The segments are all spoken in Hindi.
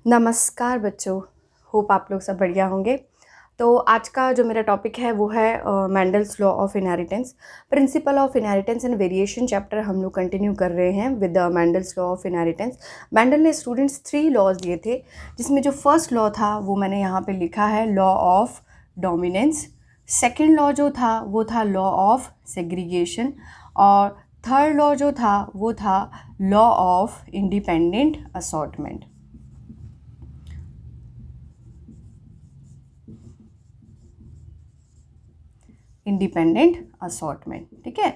नमस्कार बच्चों। होप आप लोग सब बढ़िया होंगे। तो आज का जो मेरा टॉपिक है वो है Mendel's law of inheritance, principle of inheritance and variation chapter हम लोग कंटिन्यू कर रहे हैं with Mendel's law of inheritance. Mendel ने स्टूडेंट्स 3 लॉज दिए थे, जिसमें जो फर्स्ट लॉ था वो मैंने यहाँ पे लिखा है law of dominance. Second law जो था वो था लॉ ऑफ सेग्रीगेशन, और थर्ड लॉ जो था वो था law of independent assortment. Independent assortment, ठीक है।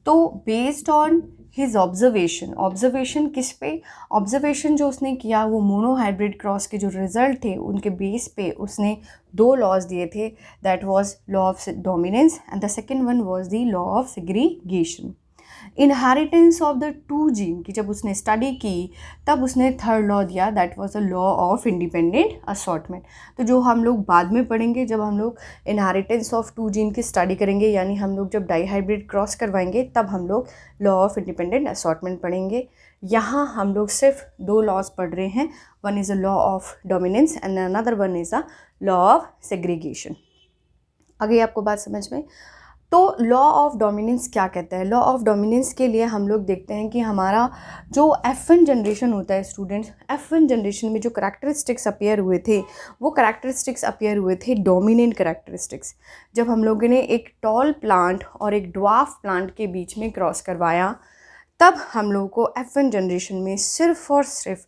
तो बेस्ड ऑन हिज ऑब्जर्वेशन किस पे, ऑब्जर्वेशन जो उसने किया वो मोनोहाइब्रिड क्रॉस के जो रिजल्ट थे उनके बेस पे उसने 2 लॉज दिए थे। That was law of dominance and the second one was the law of segregation. Inheritance of the 2 gene की जब उसने स्टडी की तब उसने थर्ड लॉ दिया, that was the law of independent assortment. तो जो हम लोग बाद में पढ़ेंगे जब हम लोग इनहेरिटेंस ऑफ 2 जीन की स्टडी करेंगे, यानी हम लोग जब डाईहाइब्रिड क्रॉस करवाएंगे तब हम लोग लॉ ऑफ इंडिपेंडेंट असॉर्टमेंट पढ़ेंगे। यहाँ हम लोग सिर्फ 2 लॉज पढ़ रहे हैं, one is a law of dominance and another one is a law of segregation. आगे आपको बात समझ में? तो लॉ ऑफ डोमिनेंस क्या कहता है? लॉ ऑफ डोमिनेंस के लिए हम लोग देखते हैं कि हमारा जो F1 जनरेशन होता है स्टूडेंट्स, F1 जनरेशन में जो करैक्टरिस्टिक्स अपीयर हुए थे वो करैक्टरिस्टिक्स अपीयर हुए थे डोमिनेंट करैक्टरिस्टिक्स। जब हम लोगों ने एक टॉल प्लांट और एक ड्वार्फ प्लांट के बीच में क्रॉस करवाया तब हम लोगों को F1 जनरेशन में सिर्फ और सिर्फ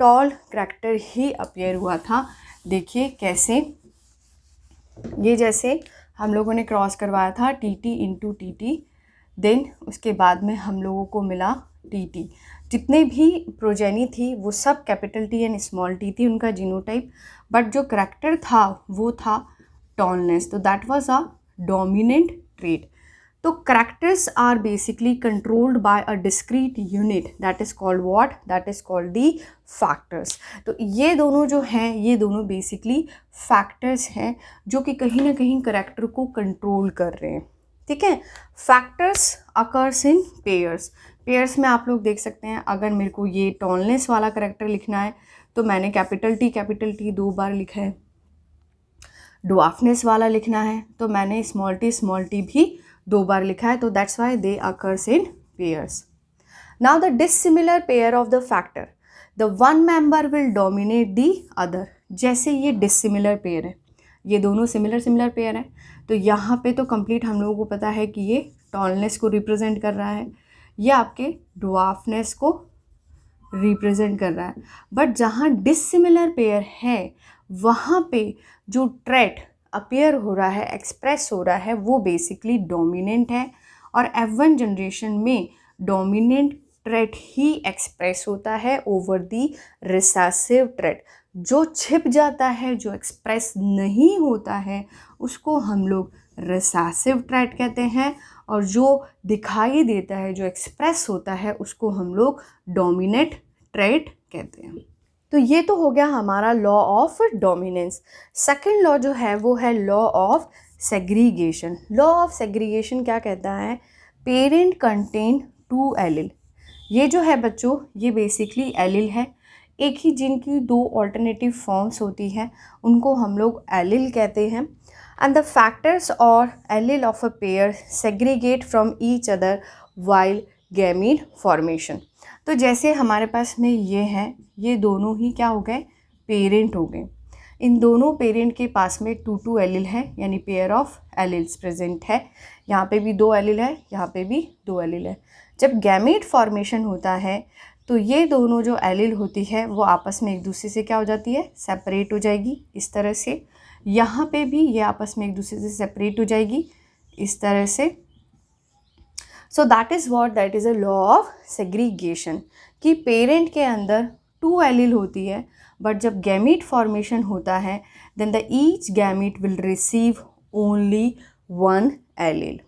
टॉल करैक्टर ही अपीयर हुआ था। देखिए कैसे, ये जैसे हम लोगों ने क्रॉस करवाया था TT इंटू TT, देन उसके बाद में हम लोगों को मिला TT। जितने भी प्रोजेनी थी वो सब capital T and small t थी उनका जीनोटाइप, बट जो करैक्टर था वो था टॉलनेस। तो that was a dominant trait. तो characters are basically controlled by a discrete unit, that is called what, that is called the factors. तो ये दोनों जो हैं ये दोनों बेसिकली फैक्टर्स हैं जो कि कहीं ना कहीं करैक्टर को कंट्रोल कर रहे हैं, ठीक है। Factors occurs in pairs. Pairs में आप लोग देख सकते हैं, अगर मेरे को ये टॉलनेस वाला करैक्टर लिखना है तो मैंने कैपिटल T 2 बार लिखा है। ड्वार्फनेस वाला लिखना है तो मैंने स्मॉल t भी 2 बार लिखा है। तो that's why they occurs in pairs. Now the dissimilar pair of the factor, the one member will dominate the other. जैसे ये डिसिमिलर पेयर है, ये दोनों सिमिलर पेयर है, तो यहाँ पे तो कंप्लीट हम लोगों को पता है कि ये टॉलनेस को रिप्रेजेंट कर रहा है, ये आपके ड्वार्फनेस को रिप्रेजेंट कर रहा है। बट जहाँ डिसिमिलर पेयर है वहाँ पे जो ट्रेट अपीयर हो रहा है, एक्सप्रेस हो रहा है, वो बेसिकली डोमिनेंट है। और F1 जनरेशन में डोमिनेंट ट्रेट ही एक्सप्रेस होता है ओवर दी रिसेसिव ट्रेट। जो छिप जाता है, जो एक्सप्रेस नहीं होता है, उसको हम लोग रिसेसिव ट्रेट कहते हैं, और जो दिखाई देता है, जो एक्सप्रेस होता है, उसको हम लोग डोमिनेंट ट्रेट कहते हैं। तो ये तो हो गया हमारा law of dominance. Second law जो है वो है law of segregation. Law of segregation क्या कहता है? Parent contain 2 allele. ये जो है बच्चों, ये बेसिकली एलिल है। एक ही जीन की 2 ऑल्टरनेटिव फॉर्म्स होती हैं, उनको हम लोग एलिल कहते हैं। And the factors or allele of a pair segregate from each other while gamete formation. तो जैसे हमारे पास में ये हैं, ये दोनों ही क्या हो गए? पेरेंट हो गए। इन दोनों पेरेंट के पास में 2 एलिल है, यानी पेयर ऑफ एलिल्स प्रेजेंट है। यहाँ पे भी 2 एलिल है, यहाँ पे भी 2 एलिल है। जब गैमीट फॉर्मेशन होता है तो ये दोनों जो एलिल होती है वो आपस में एक दूसरे से क्या हो जाती है? सेपरेट हो जाएगी इस तरह से। यहाँ पे भी ये आपस में एक दूसरे से सेपरेट हो जाएगी इस तरह से। So that is what, that is a law of segregation, कि पेरेंट के अंदर 2 एलिल होती है, बट जब गैमीट फॉर्मेशन होता है then the each gamete will receive only 1 allele,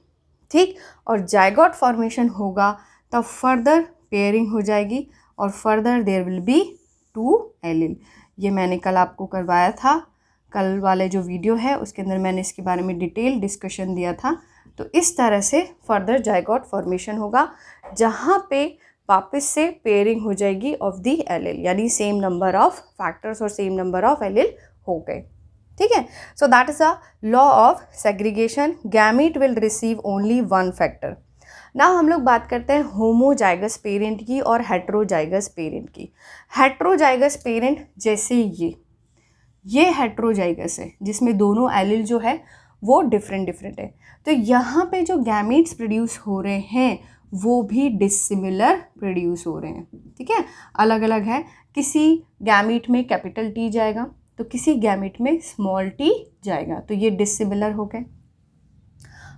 ठीक। और जाइगोट फॉर्मेशन होगा तब फर्दर पेयरिंग हो जाएगी और further there will be 2 allele. ये मैंने कल आपको करवाया था, कल वाले जो वीडियो है उसके अंदर मैंने इसके बारे में डिटेल डिस्कशन दिया था। तो इस तरह से फर्दर जाइगोट फॉर्मेशन होगा, जहाँ पे वापस से पेयरिंग हो जाएगी ऑफ द एलिल, यानी सेम नंबर ऑफ फैक्टर्स और सेम नंबर ऑफ एलिल हो गए, ठीक है। सो that is a law of segregation, gamete will receive only one factor. ना हम लोग बात करते हैं होमोजाइगस पेरेंट की और हेट्रोजाइगस पेरेंट की। हेट्रोजाइगस पेरेंट जैसे ये हेट्रोजाइगस है जिसमें दोनों एलिल जो है वो डिफरेंट है, तो यहाँ पे जो गैमीट्स प्रोड्यूस हो रहे हैं वो भी डिसिमिलर प्रोड्यूस हो रहे हैं, ठीक है, अलग अलग है। किसी गैमीट में कैपिटल टी जाएगा तो किसी गैमीट में स्मॉल टी जाएगा, तो ये डिसिमिलर हो गए।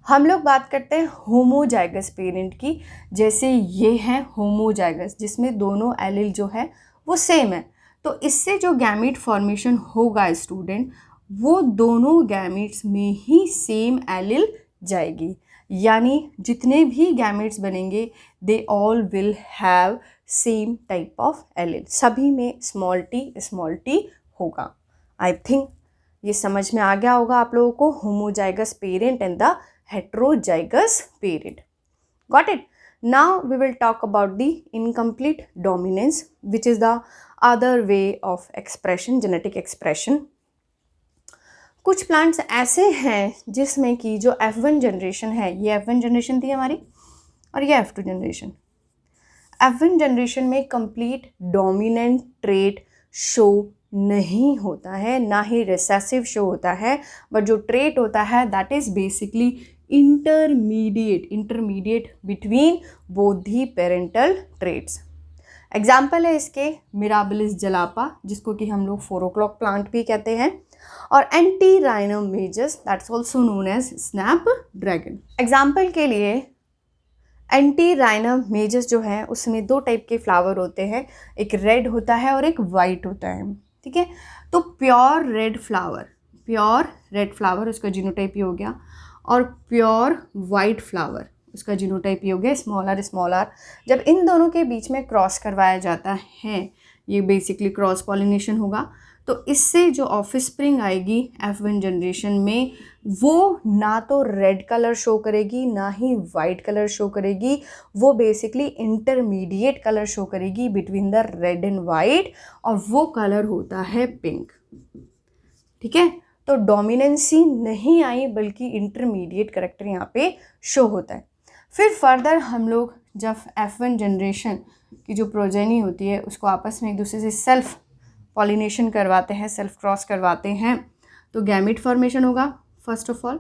हम लोग बात करते हैं होमोजाइगस पेरेंट की, जैसे ये है होमोजाइगस जिसमें दोनों एलिल जो है वो सेम है, तो इससे जो गैमीट फॉर्मेशन होगा स्टूडेंट, वो दोनों गैमीट्स में ही सेम एलिल जाएगी, यानी जितने भी गैमीट्स बनेंगे they all will have same type of allele, सभी में स्मॉल टी होगा। आई थिंक ये समझ में आ गया होगा आप लोगों को, homozygous parent and the heterozygous parent. Got it? Now we will talk about the incomplete dominance, which is the other way of expression, genetic expression. कुछ प्लांट्स ऐसे हैं जिसमें कि जो F1 जनरेशन है, ये F1 जनरेशन थी हमारी और ये F2 जनरेशन। F1 जनरेशन में कंप्लीट डोमिनेंट ट्रेट शो नहीं होता है, ना ही रिसेसिव शो होता है, बट जो ट्रेट होता है that is basically intermediate between both the parental traits. Example है इसके मिराबिलिस जलापा, जिसको कि हम लोग 4 o'clock प्लांट भी कहते हैं, और antirrhinum majus that's also known as snapdragon. Example के लिए एंटीराइनम मेजस जो है उसमें 2 टाइप के फ्लावर होते हैं, एक रेड होता है और एक वाइट होता है, ठीक है। तो प्योर रेड फ्लावर उसका जीनोटाइप ये हो गया, और प्योर वाइट फ्लावर उसका जीनोटाइप ये हो गया स्मॉल आर। जब इन दोनों के बीच में क्रॉस करवाया जाता है, ये बेसिकली क्रॉस पॉलिनेशन होगा, तो इससे जो ऑफस्प्रिंग आएगी F1 जनरेशन में वो ना तो रेड कलर शो करेगी ना ही वाइट कलर शो करेगी, वो बेसिकली इंटरमीडिएट कलर शो करेगी between the red and white, और वो कलर होता है पिंक, ठीक है। तो डोमिनेंसी नहीं आई बल्कि इंटरमीडिएट कैरेक्टर यहाँ पे शो होता है। फिर फर्दर हम लोग जब F1 जनरेशन की जो प्रोजेनी होती है उसको आपस में एक दूसरे से सेल्फ पॉलिनेशन करवाते हैं, सेल्फ क्रॉस करवाते हैं, तो गैमिट फॉर्मेशन होगा। First of all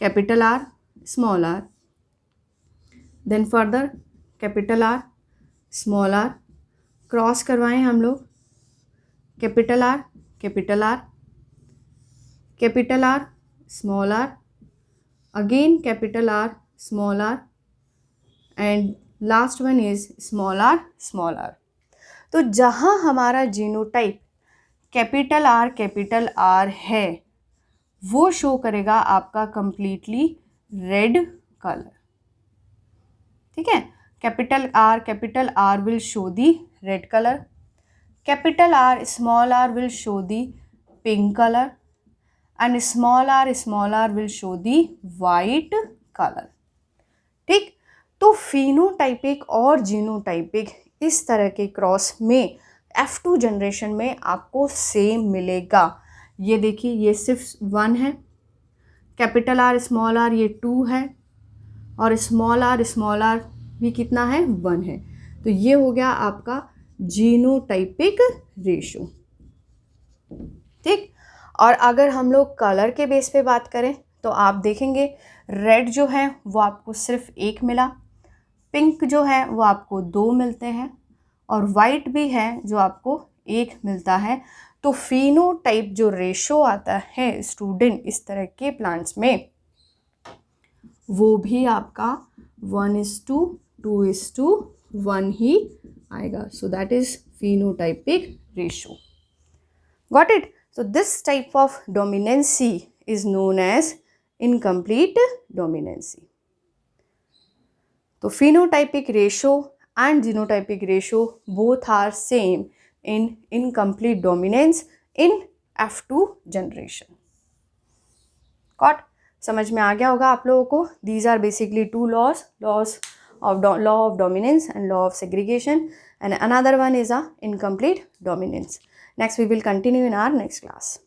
capital R small R, then further capital R small R, cross करवाएं हम लोग capital R small R, again capital R small R, and last one is small R. तो जहाँ हमारा जीनोटाइप कैपिटल आर है वो शो करेगा आपका कंप्लीटली रेड कलर, ठीक है। Capital R will show the red colour, capital R small R will show the pink colour, and small R will show the white colour, ठीक। तो फिनोटाइपिक और जीनोटाइपिक इस तरह के क्रॉस में F2 जनरेशन में आपको सेम मिलेगा। ये देखिए ये सिर्फ 1 है, कैपिटल आर स्मॉल आर ये 2 है, और स्मॉल आर भी कितना है 1 है। तो ये हो गया आपका जीनोटाइपिक रेशो, ठीक। और अगर हम लोग कलर के बेस पे बात करें तो आप देखेंगे रेड जो है वो आपको सिर्फ 1 मिला, पिंक जो है वो आपको 2 मिलते हैं, और वाइट भी है जो आपको 1 मिलता है। तो फिनोटाइप जो रेशो आता है स्टूडेंट इस तरह के प्लांट्स में वो भी आपका 1:2:1 ही आएगा। So that is phenotypic ratio. Got it? So this type of dominancy is known as incomplete dominancy. तो phenotypic ratio and genotypic ratio both are same in incomplete dominance in F2 generation. Got? समझ में आ गया होगा आप लोगों को। These are basically 2 laws of law of dominance and law of segregation, and another one is a incomplete dominance. Next we will continue in our next class.